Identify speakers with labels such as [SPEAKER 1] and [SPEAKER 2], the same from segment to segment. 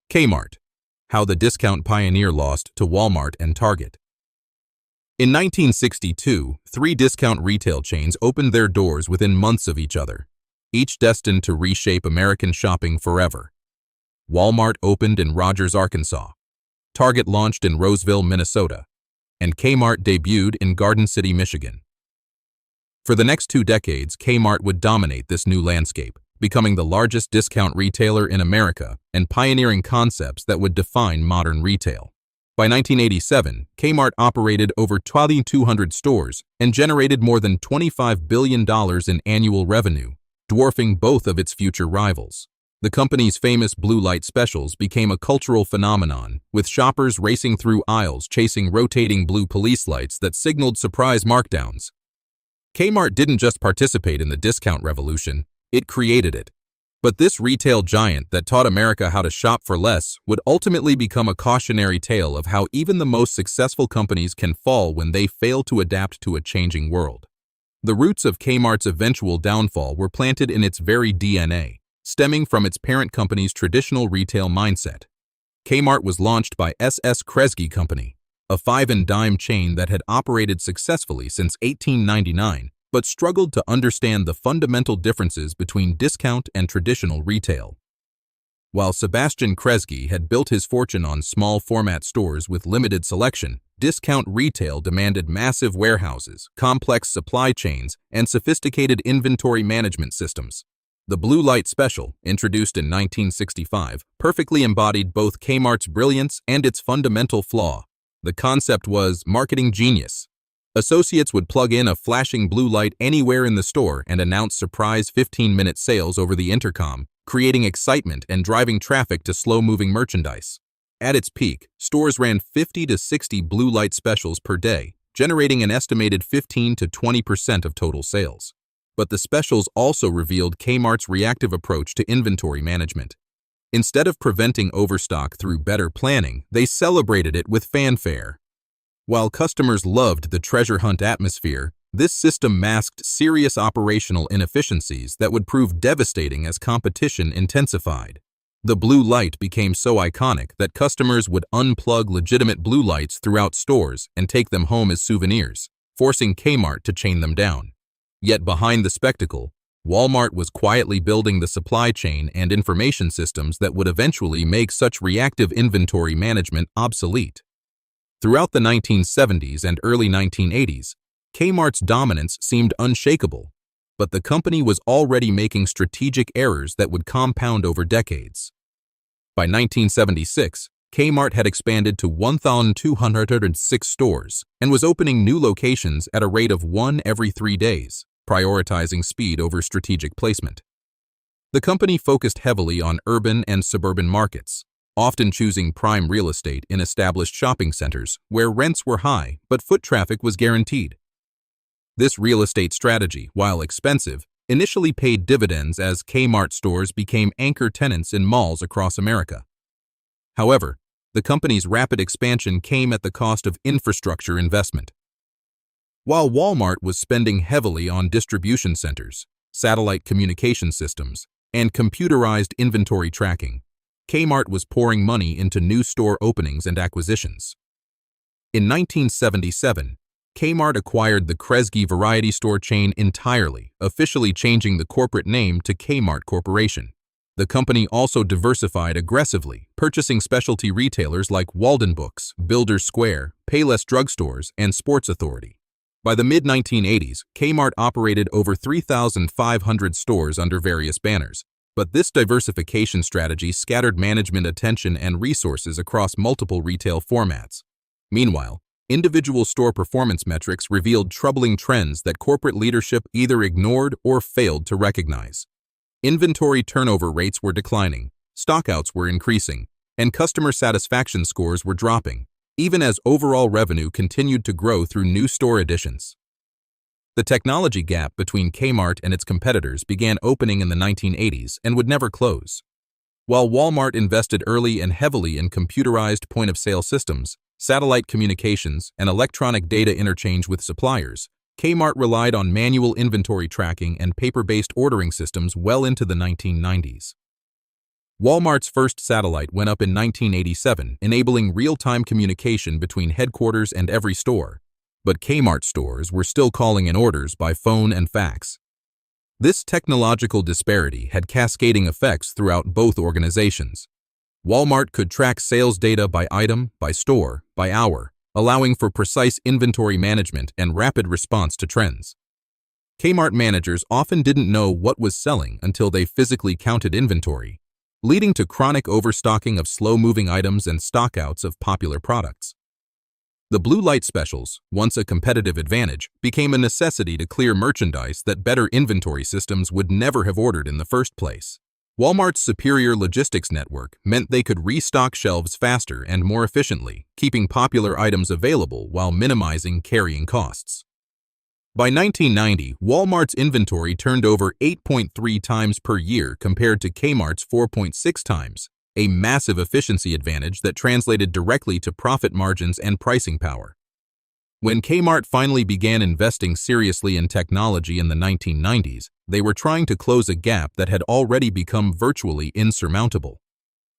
[SPEAKER 1] Kmart, how the discount pioneer lost to Walmart and Target. In 1962, three discount retail chains opened their doors within months of each other, each destined to reshape American shopping forever. Walmart opened in Rogers, Arkansas. Target launched in Roseville, Minnesota, and Kmart debuted in Garden City, Michigan. For the next 2 decades, Kmart would dominate this new landscape, becoming the largest discount retailer in America and pioneering concepts that would define modern retail. By 1987, Kmart operated over 2,200 stores and generated more than $25 billion in annual revenue, dwarfing both of its future rivals. The company's famous blue light specials became a cultural phenomenon, with shoppers racing through aisles chasing rotating blue police lights that signaled surprise markdowns. Kmart didn't just participate in the discount revolution, it created it. But this retail giant that taught America how to shop for less would ultimately become a cautionary tale of how even the most successful companies can fall when they fail to adapt to a changing world. The roots of Kmart's eventual downfall were planted in its very DNA, stemming from its parent company's traditional retail mindset. Kmart was launched by S.S. Kresge Company, a five-and-dime chain that had operated successfully since 1899, but struggled to understand the fundamental differences between discount and traditional retail. While Sebastian Kresge had built his fortune on small-format stores with limited selection, discount retail demanded massive warehouses, complex supply chains, and sophisticated inventory management systems. The Blue Light Special, introduced in 1965, perfectly embodied both Kmart's brilliance and its fundamental flaw. The concept was marketing genius. Associates would plug in a flashing blue light anywhere in the store and announce surprise 15-minute sales over the intercom, creating excitement and driving traffic to slow-moving merchandise. At its peak, stores ran 50 to 60 blue light specials per day, generating an estimated 15 to 20% of total sales. But the specials also revealed Kmart's reactive approach to inventory management. Instead of preventing overstock through better planning, they celebrated it with fanfare. While customers loved the treasure hunt atmosphere, this system masked serious operational inefficiencies that would prove devastating as competition intensified. The blue light became so iconic that customers would unplug legitimate blue lights throughout stores and take them home as souvenirs, forcing Kmart to chain them down. Yet behind the spectacle, Walmart was quietly building the supply chain and information systems that would eventually make such reactive inventory management obsolete. Throughout the 1970s and early 1980s, Kmart's dominance seemed unshakable, but the company was already making strategic errors that would compound over decades. By 1976, Kmart had expanded to 1,206 stores and was opening new locations at a rate of 1 every 3 days, prioritizing speed over strategic placement. The company focused heavily on urban and suburban markets, often choosing prime real estate in established shopping centers where rents were high but foot traffic was guaranteed. This real estate strategy, while expensive, initially paid dividends as Kmart stores became anchor tenants in malls across America. However, the company's rapid expansion came at the cost of infrastructure investment. While Walmart was spending heavily on distribution centers, satellite communication systems, and computerized inventory tracking, Kmart was pouring money into new store openings and acquisitions. In 1977, Kmart acquired the Kresge variety store chain entirely, officially changing the corporate name to Kmart Corporation. The company also diversified aggressively, purchasing specialty retailers like Walden Books, Builders Square, Payless Drugstores, and Sports Authority. By the mid-1980s, Kmart operated over 3,500 stores under various banners, but this diversification strategy scattered management attention and resources across multiple retail formats. Meanwhile, individual store performance metrics revealed troubling trends that corporate leadership either ignored or failed to recognize. Inventory turnover rates were declining, stockouts were increasing, and customer satisfaction scores were dropping, even as overall revenue continued to grow through new store additions. The technology gap between Kmart and its competitors began opening in the 1980s and would never close. While Walmart invested early and heavily in computerized point-of-sale systems, satellite communications, and electronic data interchange with suppliers, Kmart relied on manual inventory tracking and paper-based ordering systems well into the 1990s. Walmart's first satellite went up in 1987, enabling real-time communication between headquarters and every store, but Kmart stores were still calling in orders by phone and fax. This technological disparity had cascading effects throughout both organizations. Walmart could track sales data by item, by store, by hour, allowing for precise inventory management and rapid response to trends. Kmart managers often didn't know what was selling until they physically counted inventory, leading to chronic overstocking of slow-moving items and stockouts of popular products. The blue light specials, once a competitive advantage, became a necessity to clear merchandise that better inventory systems would never have ordered in the first place. Walmart's superior logistics network meant they could restock shelves faster and more efficiently, keeping popular items available while minimizing carrying costs. By 1990, Walmart's inventory turned over 8.3 times per year compared to Kmart's 4.6 times, a massive efficiency advantage that translated directly to profit margins and pricing power. When Kmart finally began investing seriously in technology in the 1990s, they were trying to close a gap that had already become virtually insurmountable.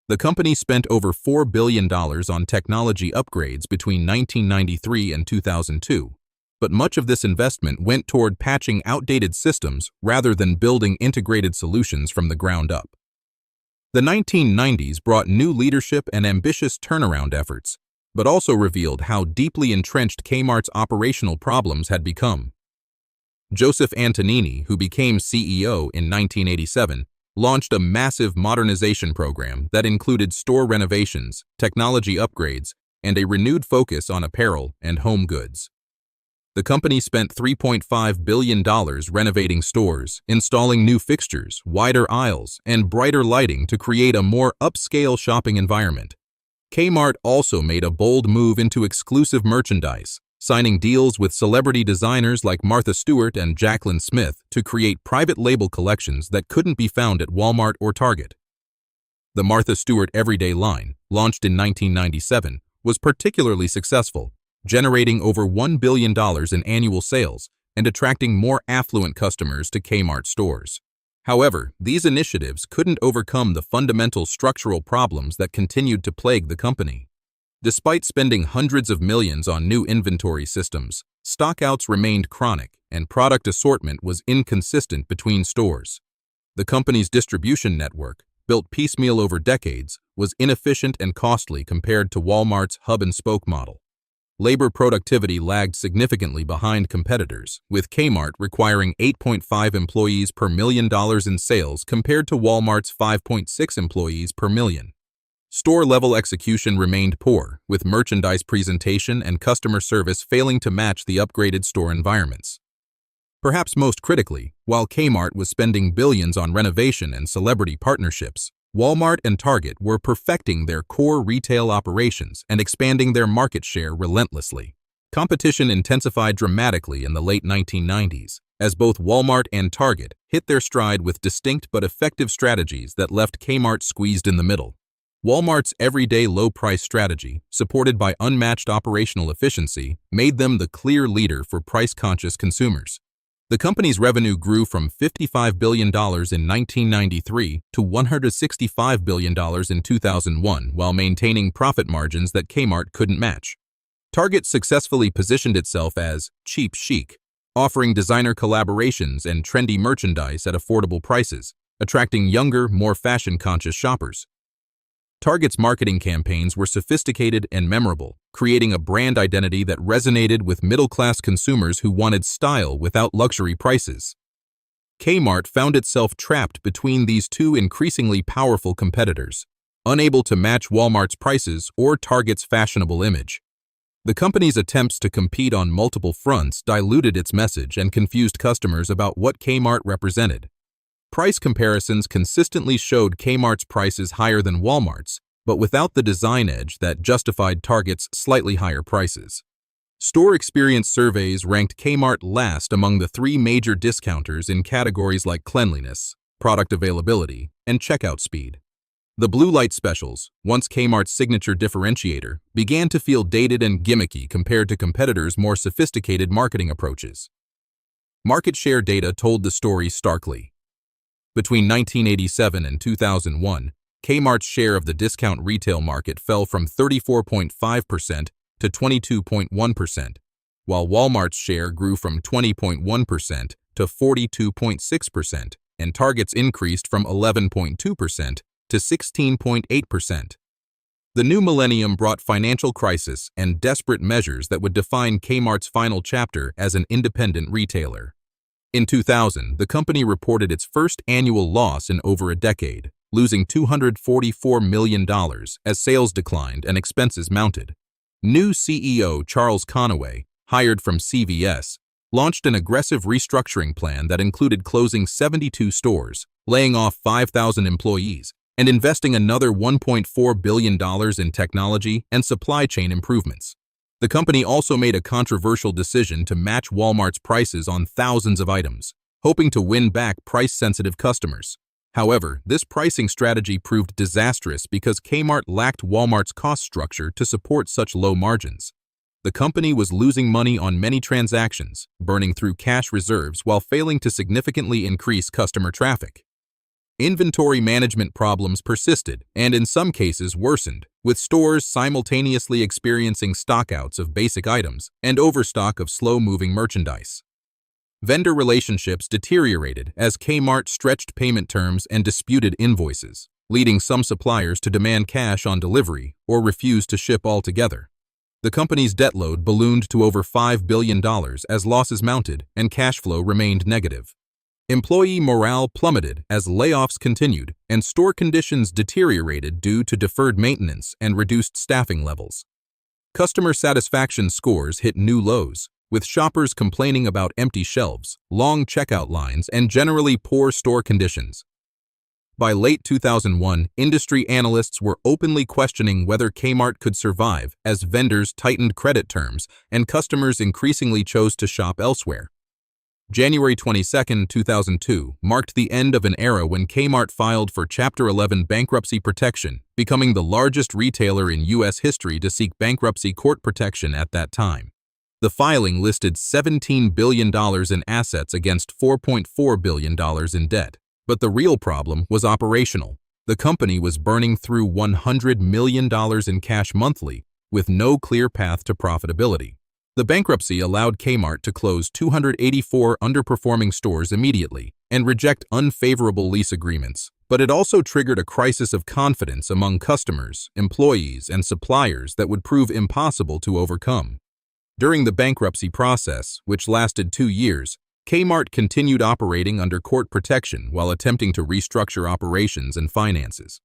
[SPEAKER 1] The company spent over $4 billion on technology upgrades between 1993 and 2002, but much of this investment went toward patching outdated systems rather than building integrated solutions from the ground up. The 1990s brought new leadership and ambitious turnaround efforts, but also revealed how deeply entrenched Kmart's operational problems had become. Joseph Antonini, who became CEO in 1987, launched a massive modernization program that included store renovations, technology upgrades, and a renewed focus on apparel and home goods. The company spent $3.5 billion renovating stores, installing new fixtures, wider aisles, and brighter lighting to create a more upscale shopping environment. Kmart also made a bold move into exclusive merchandise, signing deals with celebrity designers like Martha Stewart and Jaclyn Smith to create private label collections that couldn't be found at Walmart or Target. The Martha Stewart Everyday line, launched in 1997, was particularly successful, generating over $1 billion in annual sales and attracting more affluent customers to Kmart stores. However, these initiatives couldn't overcome the fundamental structural problems that continued to plague the company. Despite spending hundreds of millions on new inventory systems, stockouts remained chronic and product assortment was inconsistent between stores. The company's distribution network, built piecemeal over decades, was inefficient and costly compared to Walmart's hub-and-spoke model. Labor productivity lagged significantly behind competitors, with Kmart requiring 8.5 employees per $1 million in sales compared to Walmart's 5.6 employees per million. Store-level execution remained poor, with merchandise presentation and customer service failing to match the upgraded store environments. Perhaps most critically, while Kmart was spending billions on renovation and celebrity partnerships, Walmart and Target were perfecting their core retail operations and expanding their market share relentlessly. Competition intensified dramatically in the late 1990s, as both Walmart and Target hit their stride with distinct but effective strategies that left Kmart squeezed in the middle. Walmart's everyday low-price strategy, supported by unmatched operational efficiency, made them the clear leader for price-conscious consumers. The company's revenue grew from $55 billion in 1993 to $165 billion in 2001 while maintaining profit margins that Kmart couldn't match. Target successfully positioned itself as cheap chic, offering designer collaborations and trendy merchandise at affordable prices, attracting younger, more fashion-conscious shoppers. Target's marketing campaigns were sophisticated and memorable, creating a brand identity that resonated with middle-class consumers who wanted style without luxury prices. Kmart found itself trapped between these two increasingly powerful competitors, unable to match Walmart's prices or Target's fashionable image. The company's attempts to compete on multiple fronts diluted its message and confused customers about what Kmart represented. Price comparisons consistently showed Kmart's prices higher than Walmart's, but without the design edge that justified Target's slightly higher prices. Store experience surveys ranked Kmart last among the three major discounters in categories like cleanliness, product availability, and checkout speed. The blue light specials, once Kmart's signature differentiator, began to feel dated and gimmicky compared to competitors' more sophisticated marketing approaches. Market share data told the story starkly. Between 1987 and 2001, Kmart's share of the discount retail market fell from 34.5% to 22.1%, while Walmart's share grew from 20.1% to 42.6%, and Target's increased from 11.2% to 16.8%. The new millennium brought financial crisis and desperate measures that would define Kmart's final chapter as an independent retailer. In 2000, the company reported its first annual loss in over a decade, losing $244 million as sales declined and expenses mounted. New CEO Charles Conaway, hired from CVS, launched an aggressive restructuring plan that included closing 72 stores, laying off 5,000 employees, and investing another $1.4 billion in technology and supply chain improvements. The company also made a controversial decision to match Walmart's prices on thousands of items, hoping to win back price-sensitive customers. However, this pricing strategy proved disastrous because Kmart lacked Walmart's cost structure to support such low margins. The company was losing money on many transactions, burning through cash reserves while failing to significantly increase customer traffic. Inventory management problems persisted and in some cases worsened, with stores simultaneously experiencing stockouts of basic items and overstock of slow-moving merchandise. Vendor relationships deteriorated as Kmart stretched payment terms and disputed invoices, leading some suppliers to demand cash on delivery or refuse to ship altogether. The company's debt load ballooned to over $5 billion as losses mounted and cash flow remained negative. Employee morale plummeted as layoffs continued and store conditions deteriorated due to deferred maintenance and reduced staffing levels. Customer satisfaction scores hit new lows, with shoppers complaining about empty shelves, long checkout lines, and generally poor store conditions. By late 2001, industry analysts were openly questioning whether Kmart could survive as vendors tightened credit terms and customers increasingly chose to shop elsewhere. January 22, 2002 marked the end of an era when Kmart filed for Chapter 11 bankruptcy protection, becoming the largest retailer in U.S. history to seek bankruptcy court protection at that time. The filing listed $17 billion in assets against $4.4 billion in debt. But the real problem was operational. The company was burning through $100 million in cash monthly, with no clear path to profitability. The bankruptcy allowed Kmart to close 284 underperforming stores immediately and reject unfavorable lease agreements, but it also triggered a crisis of confidence among customers, employees, and suppliers that would prove impossible to overcome. During the bankruptcy process, which lasted 2 years, Kmart continued operating under court protection while attempting to restructure operations and finances.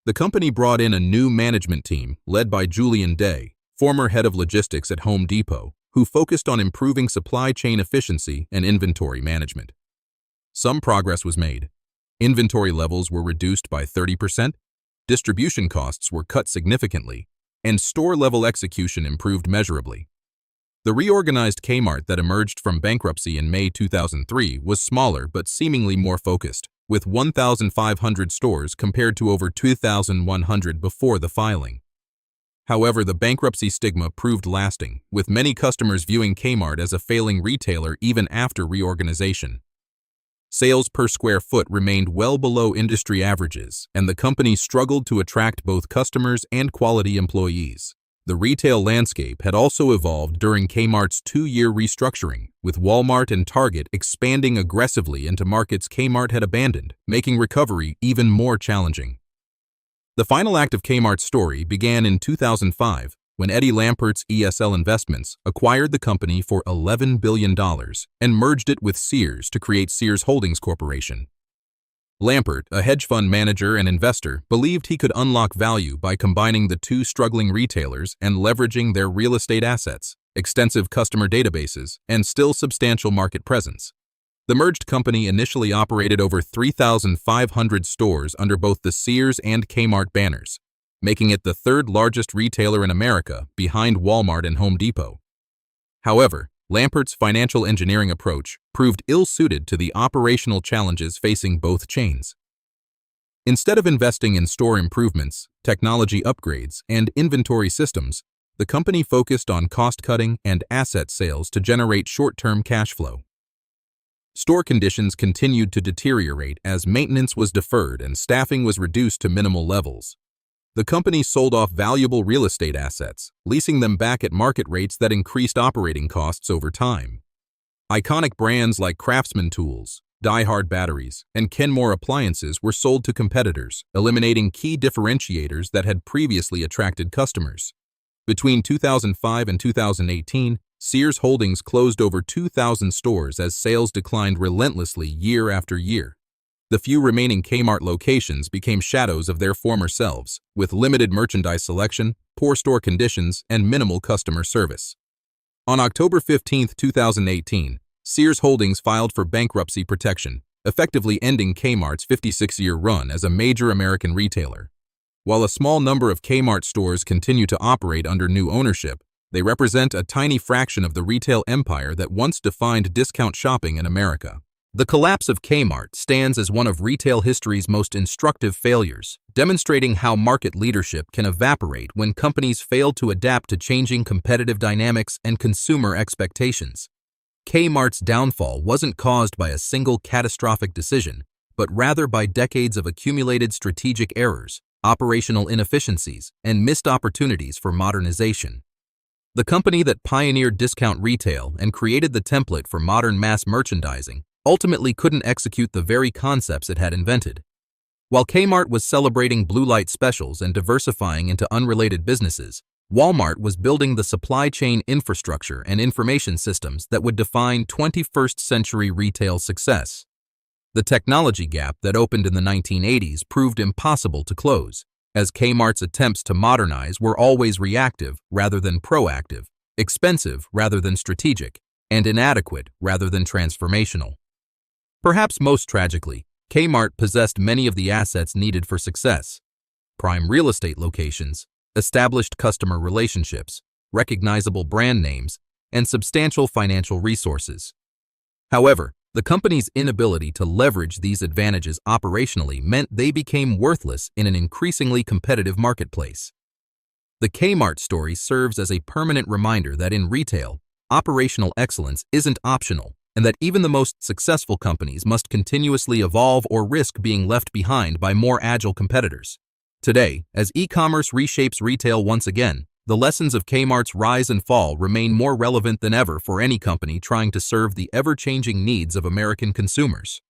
[SPEAKER 1] The company brought in a new management team led by Julian Day, former head of logistics at Home Depot, who focused on improving supply chain efficiency and inventory management. Some progress was made. Inventory levels were reduced by 30%, distribution costs were cut significantly, and store-level execution improved measurably. The reorganized Kmart that emerged from bankruptcy in May 2003 was smaller but seemingly more focused, with 1,500 stores compared to over 2,100 before the filing. However, the bankruptcy stigma proved lasting, with many customers viewing Kmart as a failing retailer even after reorganization. Sales per square foot remained well below industry averages, and the company struggled to attract both customers and quality employees. The retail landscape had also evolved during Kmart's 2-year restructuring, with Walmart and Target expanding aggressively into markets Kmart had abandoned, making recovery even more challenging. The final act of Kmart's story began in 2005 when Eddie Lampert's ESL Investments acquired the company for $11 billion and merged it with Sears to create Sears Holdings Corporation. Lampert, a hedge fund manager and investor, believed he could unlock value by combining the two struggling retailers and leveraging their real estate assets, extensive customer databases, and still substantial market presence. The merged company initially operated over 3,500 stores under both the Sears and Kmart banners, making it the third largest retailer in America behind Walmart and Home Depot. However, Lampert's financial engineering approach proved ill-suited to the operational challenges facing both chains. Instead of investing in store improvements, technology upgrades, and inventory systems, the company focused on cost-cutting and asset sales to generate short-term cash flow. Store conditions continued to deteriorate as maintenance was deferred and staffing was reduced to minimal levels. The company sold off valuable real estate assets, leasing them back at market rates that increased operating costs over time. Iconic brands like Craftsman Tools, Die-Hard Batteries, and Kenmore Appliances were sold to competitors, eliminating key differentiators that had previously attracted customers. Between 2005 and 2018, Sears Holdings closed over 2,000 stores as sales declined relentlessly year after year. The few remaining Kmart locations became shadows of their former selves, with limited merchandise selection, poor store conditions, and minimal customer service. On October 15, 2018, Sears Holdings filed for bankruptcy protection, effectively ending Kmart's 56-year run as a major American retailer. While a small number of Kmart stores continue to operate under new ownership, they represent a tiny fraction of the retail empire that once defined discount shopping in America. The collapse of Kmart stands as one of retail history's most instructive failures, demonstrating how market leadership can evaporate when companies fail to adapt to changing competitive dynamics and consumer expectations. Kmart's downfall wasn't caused by a single catastrophic decision, but rather by decades of accumulated strategic errors, operational inefficiencies, and missed opportunities for modernization. The company that pioneered discount retail and created the template for modern mass merchandising ultimately couldn't execute the very concepts it had invented. While Kmart was celebrating blue light specials and diversifying into unrelated businesses, Walmart was building the supply chain infrastructure and information systems that would define 21st century retail success. The technology gap that opened in the 1980s proved impossible to close, as Kmart's attempts to modernize were always reactive rather than proactive, expensive rather than strategic, and inadequate rather than transformational. Perhaps most tragically, Kmart possessed many of the assets needed for success: prime real estate locations, established customer relationships, recognizable brand names, and substantial financial resources. However, the company's inability to leverage these advantages operationally meant they became worthless in an increasingly competitive marketplace. The Kmart story serves as a permanent reminder that in retail, operational excellence isn't optional, and that even the most successful companies must continuously evolve or risk being left behind by more agile competitors. Today, as e-commerce reshapes retail once again, the lessons of Kmart's rise and fall remain more relevant than ever for any company trying to serve the ever-changing needs of American consumers.